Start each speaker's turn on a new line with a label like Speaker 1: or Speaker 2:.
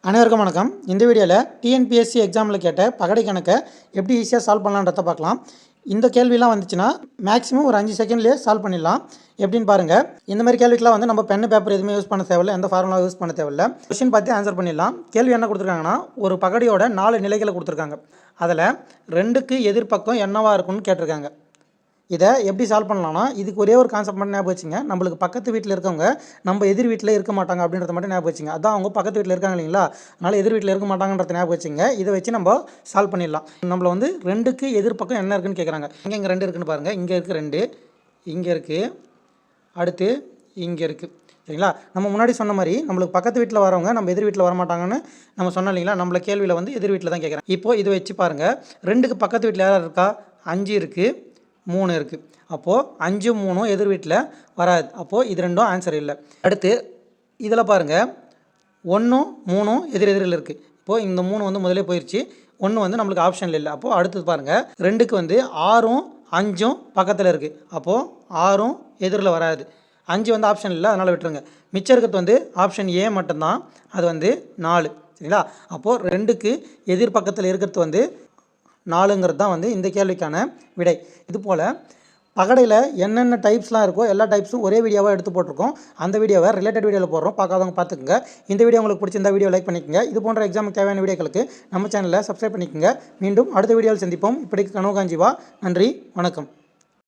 Speaker 1: அனைவருக்கும் வணக்கம். இந்த வீடியோவில் டிஎன்பிஎஸ்சி எக்ஸாமில் கேட்ட பகடை கணக்கை எப்படி ஈஸியாக சால்வ் பண்ணலான்றத பார்க்கலாம். இந்த கேள்விலாம் வந்துச்சுன்னா மேக்ஸிமம் ஒரு 5 செகண்ட்லேயே சால்வ் பண்ணிடலாம். எப்படின்னு பாருங்கள். இந்த மாதிரி கேள்விக்கெலாம் வந்து நம்ம பென்னு பேப்பர் எதுவுமே யூஸ் பண்ண தேவையில்லை, எந்த ஃபார்முலா யூஸ் பண்ண தேவையில்லை. கொஸ்டின் பார்த்து ஆன்சர் பண்ணிடலாம். கேள்வி என்ன கொடுத்துருக்காங்கன்னா, ஒரு பகடையோட 4 நிலைகளை கொடுத்துருக்காங்க. அதில் 2க்கு எதிர்பக்கம் என்னவாக இருக்குன்னு கேட்டிருக்காங்க. இதை எப்படி சால்வ் பண்ணலாம்னா, இதுக்கு ஒரே ஒரு கான்செப்ட் மட்டும் ஞாபகம் வச்சுங்க. நம்மளுக்கு பக்கத்து வீட்டில் இருக்கவங்க நம்ம எதிர் வீட்டில் இருக்க மாட்டாங்க அப்படின்றத மட்டும் ஞாபகம் வச்சுங்க. அதான் அவங்க பக்கத்து வீட்டில் இருக்காங்க இல்லைங்களா, அதனால் எதிர் வீட்டில் இருக்க மாட்டாங்கன்றத ஞாபகம் வச்சுங்க. இதை வச்சு நம்ம சால்வ் பண்ணிடலாம். நம்மளை வந்து 2க்கு எதிர்பக்கம் என்ன இருக்குன்னு கேட்குறாங்க. இங்கே 2 இருக்குன்னு பாருங்கள். இங்கே இருக்குது 2, இங்கே இருக்குது, அடுத்து இங்கே இருக்குது. சரிங்களா? நம்ம முன்னாடி சொன்ன மாதிரி நம்மளுக்கு பக்கத்து வீட்டில் வரவங்க நம்ம எதிர் வீட்டில் வரமாட்டாங்கன்னு நம்ம சொன்னோம் இல்லைங்களா. நம்மள கேள்வியில் வந்து எதிர் வீட்டில் தான் கேட்குறேன். இப்போது இதை வச்சு பாருங்கள். 2க்கு பக்கத்து வீட்டில் யாராவது இருக்கா? 5 இருக்குது, 3 இருக்குது. அப்போது 5 3 எதிர் வீட்டில் வராது. அப்போது இது ரெண்டும் ஆன்சர் இல்லை. அடுத்து இதில் பாருங்கள், 1 3 எதிரில் இருக்குது. இப்போது இந்த 3 வந்து முதலே போயிடுச்சு. 1 வந்து நம்மளுக்கு ஆப்ஷனில் இல்லை. அப்போது அடுத்தது பாருங்கள், 2க்கு வந்து 6 5 பக்கத்தில் இருக்குது. அப்போது 6 எதிரில் வராது. 5 வந்து ஆப்ஷன் இல்லை, அதனால் விட்டுருங்க. மிச்சம் இருக்கிறது வந்து ஆப்ஷன் ஏ மட்டும்தான். அது வந்து 4. சரிங்களா? அப்போது 2க்கு எதிர் பக்கத்தில் இருக்கிறது வந்து 4ங்கிறது தான் வந்து இந்த கேள்விக்கான விடை. இதுபோல் பகடையில் என்னென்ன டைப்ஸ்லாம் இருக்கோ எல்லா டைப்ஸும் ஒரே வீடியோவாக எடுத்து போட்டிருக்கோம். அந்த வீடியோவை ரிலேட்டட் வீடியோவில் போடுறோம், பார்க்காதவங்க பார்த்துக்குங்க. இந்த வீடியோ உங்களுக்கு பிடிச்சிருந்தா வீடியோ லைக் பண்ணிக்கோங்க. இது போன்ற எக்ஸாமுக்கு தேவையான வீடியோக்களுக்கு நம்ம சேனலில் சப்ஸ்கிரைப் பண்ணிக்கோங்க. மீண்டும் அடுத்த வீடியோவில் சந்திப்போம். இப்படிக்கு கனவு காஞ்சிவா. நன்றி, வணக்கம்.